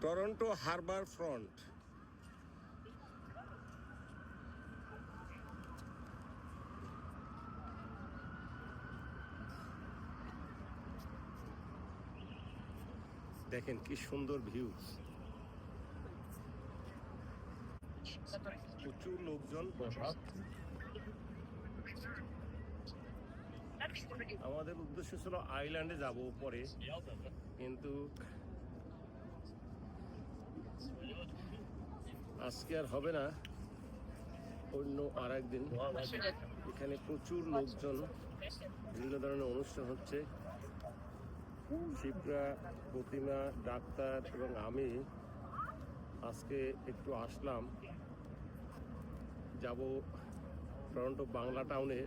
Toronto harbour front. দেখেন কি সুন্দর ভিউ, প্রচুর লোকজন। আমাদের উদ্দেশ্য ছিল আইল্যান্ডে যাব পরে, কিন্তু আজকে আর হবে না, অন্য আর একদিন। এখানে প্রচুর লোকজন, বিভিন্ন ধরনের অনুষ্ঠান হচ্ছে। শিপ্রা, প্রতিমা, ডাক্তার এবং আমি আজকে একটু আসলাম, যাব টরন্টো বাংলা টাউনে।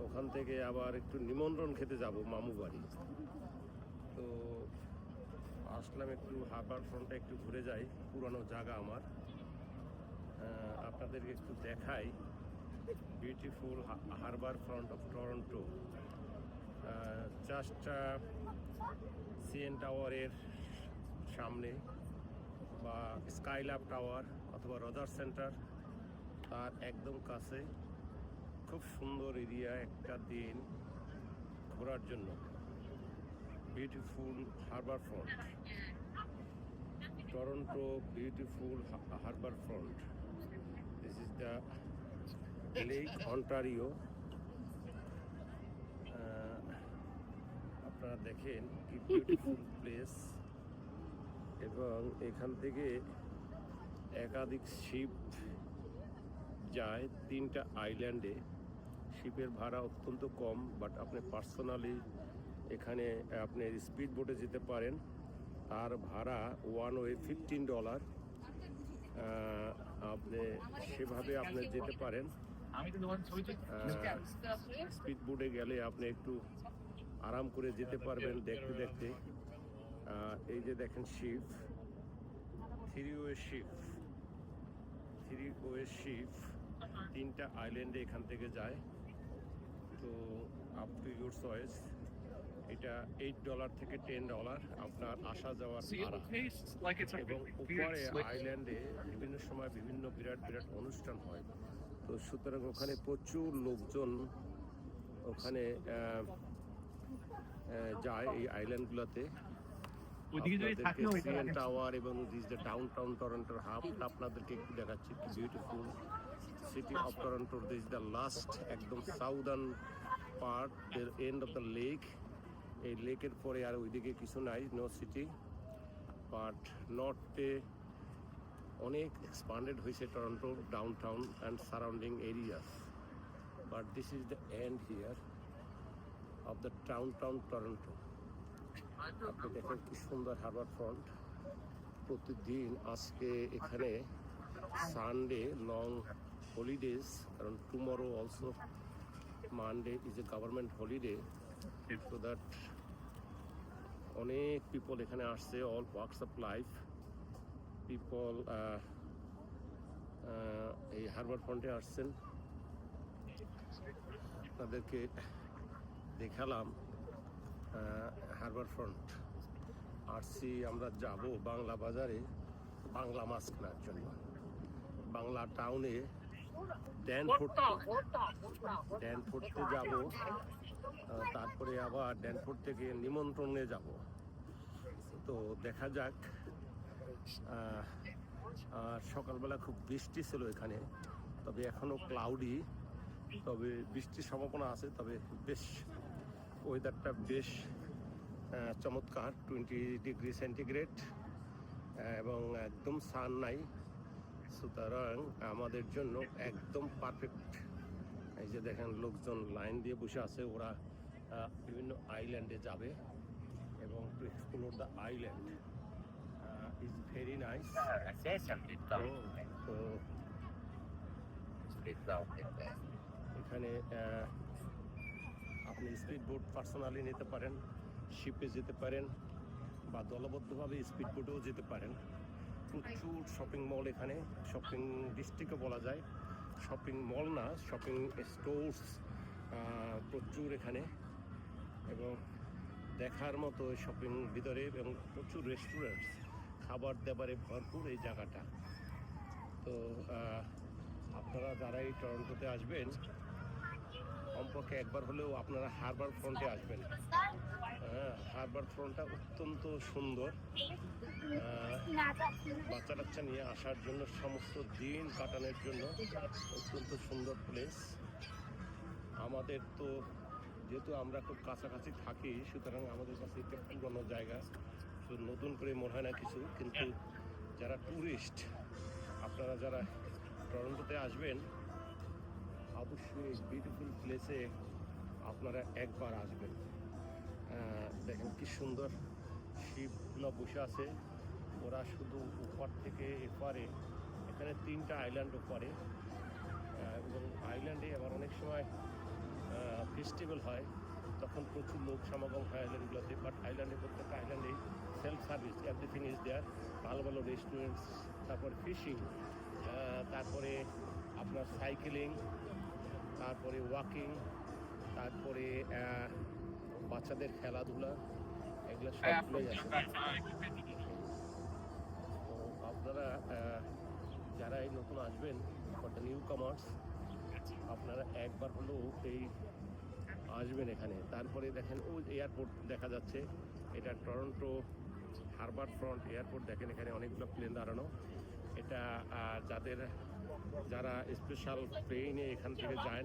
ওখান থেকে আবার একটু নিমন্ত্রণ খেতে যাব মামু বাড়ি। তো আসলাম একটু হারবার ফ্রন্টে একটু ঘুরে যাই, পুরানো জায়গা আমার, আপনাদেরকে একটু দেখাই। Beautiful Harbour front of Toronto. Just CN টাওয়ারের সামনে বা স্কাইল্যাব টাওয়ার অথবা রজার সেন্টার, তার একদম কাছে। খুব সুন্দর এরিয়া একটা দিন ঘোরার জন্য। Beautiful Harbour front, Toronto beautiful Harbour front. This is the lake Ontario. আপনারা দেখেন কি বিউটিফুল প্লেস। এবং এখান থেকে একাধিক শিপ যায় 3টা আইল্যান্ডে। শিপের ভাড়া অত্যন্ত কম, বাট আপনি পার্সোনালি এখানে আপনি স্পিড বোটে যেতে পারেন। তার ভাড়া ওয়ান ওয়ে $15। আপনি সেভাবে আপনি যেতে পারেন। স্পিড বোটে গেলে আপনি একটু আরাম করে যেতে পারবেন দেখতে দেখতে। এই যে দেখেন শিপ, থ্রি ওয়ে শিপ 3টা আইল্যান্ডে এখান থেকে যায়। তো আপ টু ইউর চয়েস। এটা $8 থেকে $10 আপনার আসা যাওয়ার ভাড়া। এবং উপরে আইল্যান্ডে বিভিন্ন সময় বিভিন্ন বিরাট অনুষ্ঠান হয়। তো সুতরাং ওখানে প্রচুর লোকজন ওখানে যায় এই আইল্যান্ডগুলোতে। সিএন টাওয়ার এবং ডাউনটাউন টরন্টোর হাবটা আপনাদেরকে একটু দেখাচ্ছি। কি বিউটিফুল সিটি অফ টরন্টোর। দিস দ্য লাস্ট, একদম সাউদার্ন পার্ট, এর এন্ড অফ দ্য লেক। এই লেকের পরে আর ওইদিকে কিছু নাই, নো সিটি। বাট নর্থে অনেক এক্সপান্ডেড হয়েছে Toronto downtown and surrounding areas. But this is the end here of the downtown Toronto. আপনি দেখেন কি সুন্দর হারবার ফ্রন্ট। প্রতিদিন আজকে এখানে সানডে লং হলিডেজ, কারণ tomorrow also Monday is a government holiday. So that অনেক পিপল এখানে আসছে, all works of life people এই হারবার ফ্রন্টে আসছেন। আপনাদেরকে দেখালাম হারবার ফ্রন্ট। আসছি আমরা যাব বাংলা বাজারে বাংলা মাছ কেনার জন্য। বাংলা টাউনে ড্যানফোর্টে যাব, তারপরে আবার ড্যানফোর্ট থেকে নিমন্ত্রণে যাব। তো দেখা যাক। আর সকালবেলা খুব বৃষ্টি ছিল এখানে, তবে এখনও ক্লাউডি, তবে বৃষ্টির সম্ভাবনা আছে। তবে বেশ ওয়েদারটা বেশ চমৎকার, 20°C এবং একদম সান নাই। সুতরাং আমাদের জন্য একদম পারফেক্ট। এই যে দেখেন লোকজন লাইন দিয়ে বসে আছে, ওরা বিভিন্ন আইল্যান্ডে যাবে এবং to explore the island is very nice. তো এখানে আপনি স্পিড বোট পার্সোনালি নিতে পারেন, শিপে যেতে পারেন, বা দলবদ্ধভাবে স্পিড বোটেও যেতে পারেন। প্রচুর শপিং মল এখানে, শপিং ডিস্ট্রিক্টও বলা যায়, শপিং মল না, শপিং স্টোর্স প্রচুর এখানে। এবং দেখার মতো শপিং ভিতরে, এবং প্রচুর রেস্টুরেন্টস। খাবার দাবারে ভরপুর এই জায়গাটা। তো আপনারা যারা এই টরন্টোতে আসবেন কমপক্ষে একবার হলেও আপনারা হারবার ফ্রন্টে আসবেন। হারবার ফ্রন্টটা অত্যন্ত সুন্দর, বাচ্চা কাচ্চা নিয়ে আসার জন্য, সমস্ত দিন কাটানোর জন্য অত্যন্ত সুন্দর প্লেস। আমাদের তো যেহেতু আমরা খুব কাছাকাছি থাকি, সুতরাং আমাদের কাছে একটা পুরনো জায়গা, তো নতুন করে মনে হয় না কিছু। কিন্তু যারা ট্যুরিস্ট, আপনারা যারা টরন্টোতে আসবেন অবশ্যই এই বিউটিফুল প্লেসে আপনারা একবার আসবেন। দেখেন কি সুন্দর শিপগুলো বসে আছে, ওরা শুধু ওপার থেকে এপারে, এখানে 3টা আইল্যান্ড ওপারে, এবং আইল্যান্ডে আবার অনেক সময় ফেস্টিভ্যাল হয়, তখন প্রচুর লোক সমাগম হয় আইল্যান্ডগুলোতে। বাট আইল্যান্ডে প্রত্যেকটা আইল্যান্ডে self service, everything is there. ভালো ভালো রেস্টুরেন্টস, তারপর ফিশিং, তারপরে আপনার সাইকেলিং, তারপরে ওয়াকিং, তারপরে বাচ্চাদের খেলাধুলা, এগুলো সবগুলোই আছে। তো আপনারা যারা এই নতুন আসবেন, ফর দ্য নিউ কামার্স, আপনারা একবার হলেও এই আসবেন এখানে। তারপরে দেখেন ওই এয়ারপোর্ট দেখা যাচ্ছে, এটা টরন্টো হারবার ফ্রন্ট এয়ারপোর্ট। দেখেন এখানে অনেকগুলো প্লেন দাঁড়ানো। এটা যারা স্পেশাল প্লেনে এখান থেকে যান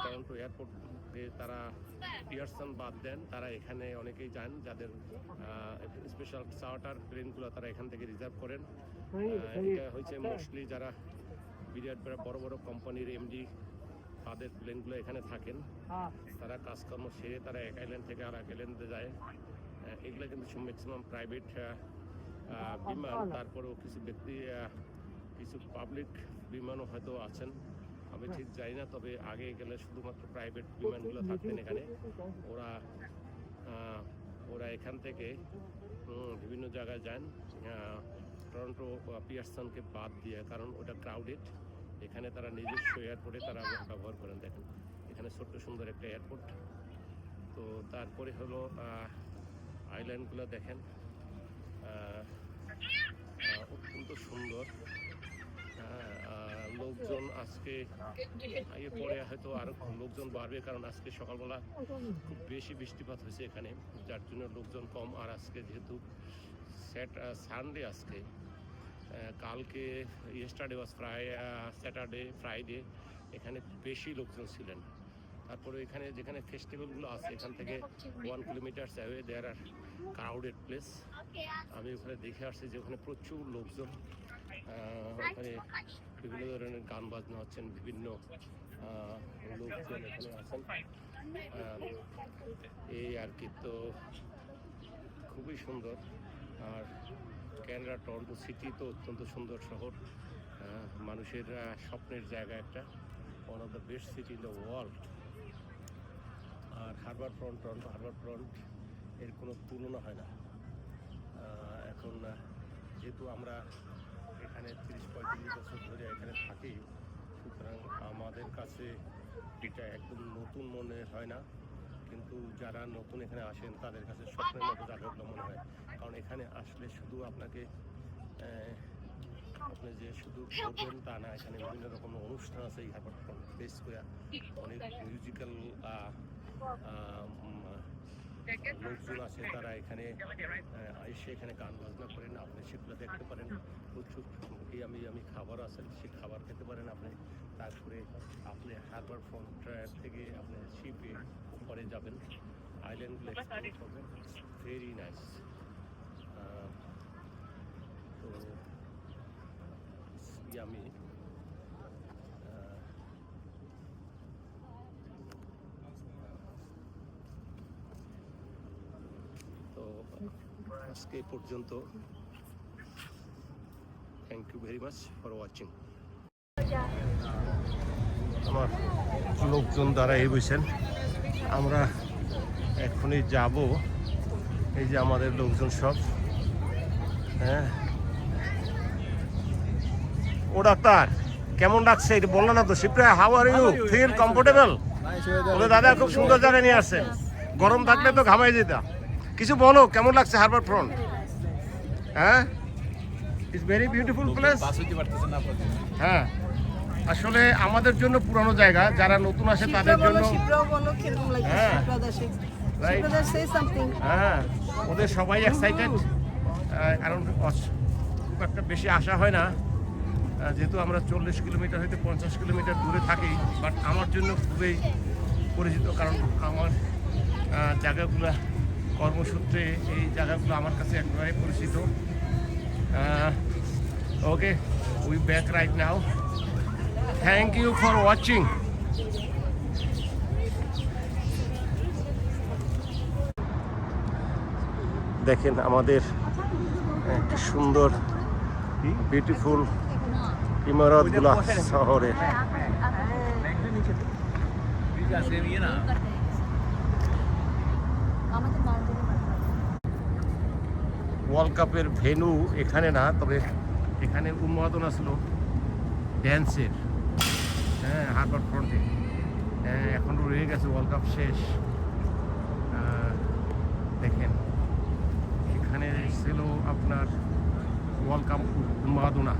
টরন্টো এয়ারপোর্টে, তারা পিয়ারসন বাদ দেন, তারা এখানে অনেকেই যান। যাদের স্পেশাল চার্টার প্লেনগুলো তারা এখান থেকে রিজার্ভ করেন। এটা হচ্ছে মোস্টলি যারা বিরাট বড় বড় কোম্পানির এমডি, তাদের প্লেনগুলো এখানে থাকেন। তারা কাজকর্ম সেরে তারা এক আইল্যান্ড থেকে আর এক আইল্যান্ডে যায়। এগুলো কিন্তু ম্যাক্সিমাম প্রাইভেট বিমান। তারপরেও কিছু ব্যক্তি, কিছু পাবলিক বিমানও হয়তো আছেন, আমি ঠিক জানি না। তবে আগে গেলে শুধুমাত্র প্রাইভেট বিমানগুলো থাকতেন এখানে। ওরা এখান থেকে বিভিন্ন জায়গায় যান, টরন্টো পিয়ারসনকে বাদ দিয়ে, কারণ ওটা ক্রাউডেড। এখানে তারা নিজস্ব এয়ারপোর্টে তারা ব্যবহার করেন। দেখেন এখানে ছোট্ট সুন্দর একটা এয়ারপোর্ট। তো তারপরে হলো আইল্যান্ডগুলো দেখেন, অত্যন্ত সুন্দর। লোকজন আজকে পরে হয়তো আরো লোকজন বাড়বে, কারণ আজকে সকালবেলা খুব বেশি বৃষ্টিপাত হয়েছে এখানে, যার জন্য লোকজন কম। আর আজকে যেহেতু সানডে, আজকে কালকে ইয়েস্টারডে ওয়াজ স্যাটারডে, ফ্রাইডে, এখানে বেশি লোকজন ছিলেন। তারপরে এখানে যেখানে ফেস্টিভ্যালগুলো আছে, এখান থেকে 1 কিলোমিটার অ্যাওয়ে দেয়ার আর ক্রাউডেড প্লেস। আমি ওখানে দেখে আসছি যে ওখানে প্রচুর লোকজন, ওখানে বিভিন্ন ধরনের গান বাজনা হচ্ছেন, বিভিন্ন লোকজন এখানে আছেন, এই আর কি। তো খুবই সুন্দর। আর ক্যানাডা টরন্টো সিটি তো অত্যন্ত সুন্দর শহর, মানুষের স্বপ্নের জায়গা, একটা one of the best city in the world. আর harbour front, Toronto harbour front এর কোনো তুলনা হয় না। এখন যেহেতু আমরা এখানে 30-35 বছর ধরে এখানে থাকি, সুতরাং আমাদের কাছে এটা একদম নতুন মনে হয় না। কিন্তু যারা নতুন এখানে আসেন তাদের কাছে স্বপ্নের মতো জায়গাগুলো মনে হয়। কারণ এখানে আসলে শুধু আপনি যে শুধু ঘুরবেন তা না, এখানে বিভিন্ন রকম অনুষ্ঠান আছে। এই হারবার ফ্রন্ট বেস করে অনেক মিউজিক্যাল লোকজন আছে, তারা এখানে এসে এখানে গান বাজনা করেন। আপনি সেগুলো দেখতে পারেন। প্রচুর আমি খাবার আছে, সে খাবার খেতে পারেন আপনি। তারপরে আপনি হারবার ফ্রন্ট থেকে আপনি শিপে উপরে যাবেন, আইল্যান্ডগুলো এক্সপ্লোর করবেন। Very nice. তো আমি তো আজকে পর্যন্ত। Thank you very much for watching. আমার লোকজন দ্বারা এই বলছেন, আমরা এখনই যাব। এই যে আমাদের লোকজন সব। হ্যাঁ, ও ডাক্তার কেমন ডাকছে এটা বললো না তো। Shipra, how are you? Feel comfortable? বলে দাদা খুব সুন্দর জায়গায় নিয়ে আসছেন, গরম থাকলে তো ঘামাই যেতাম। কিছু বলো, কেমন লাগছে হারবার ফ্রন্ট? হ্যাঁ, ইটস ভেরি বিউটিফুল প্লেস। হ্যাঁ, আসলে আমাদের জন্য পুরানো জায়গা, যারা নতুন আসে তাদের জন্য। হ্যাঁ, হ্যাঁ, ওদের সবাই এক্সাইটেড, কারণ খুব একটা বেশি আসা হয় না, যেহেতু আমরা 40 কিলোমিটার হইতে 50 কিলোমিটার দূরে থাকি। বাট আমার জন্য খুবই পরিচিত, কারণ আমার জায়গাগুলো কর্মসূত্রে এই জায়গাগুলো আমার কাছে একেবারে পরিচিত। Okay, we back right now. Thank you for watching. দেখেন আমাদের একটি সুন্দর বিউটিফুল ইমারতগুলা শহরে। ওয়ার্ল্ড কাপের ভেন্যু এখানে না, তবে এখানে উন্মাদনা ছিল ড্যান্সের। হ্যাঁ, হারবার ফ্রন্টে। এখন রয়ে গেছে, ওয়ার্ল্ড কাপ শেষ। দেখেন এখানে ছিল আপনার ওয়ার্ল্ড কাপ উন্মাদনা।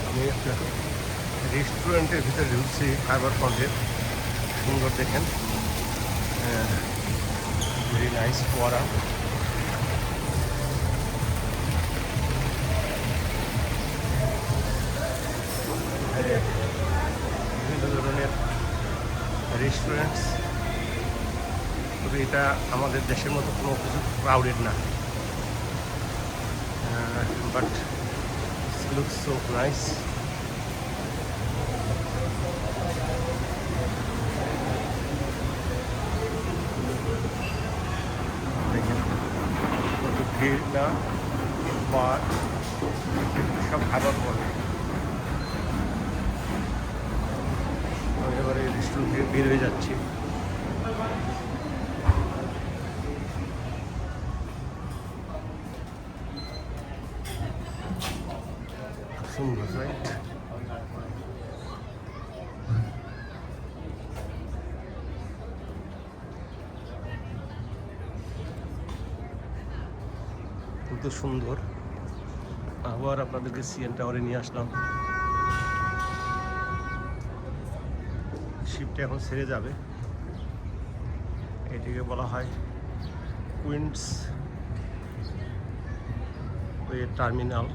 আমি একটা রেস্টুরেন্টের ভিতরে ঢুকছি হারবার ফ্রন্টের। সুন্দর দেখেন, ভেরি নাইস ফোয়ারা। বিভিন্ন ধরনের রেস্টুরেন্টস, তবে এটা আমাদের দেশের মতো কোনো কিছু ক্রাউডেড না, বাট লুকস সো নাইস। দেখেন কত ভিড় না, বাট সব খাবার পরে। এবারে রেস্টুরেন্ট থেকে বের হয়ে যাচ্ছি। সুন্দর রাইট। খুব সুন্দর। আবার আপনাদেরকে সিএন টাওয়ারে নিয়ে আসলাম। শিপটা এখন ছেড়ে যাবে। এটিকে বলা হয় কুইন্স ওয়ে টার্মিনাল।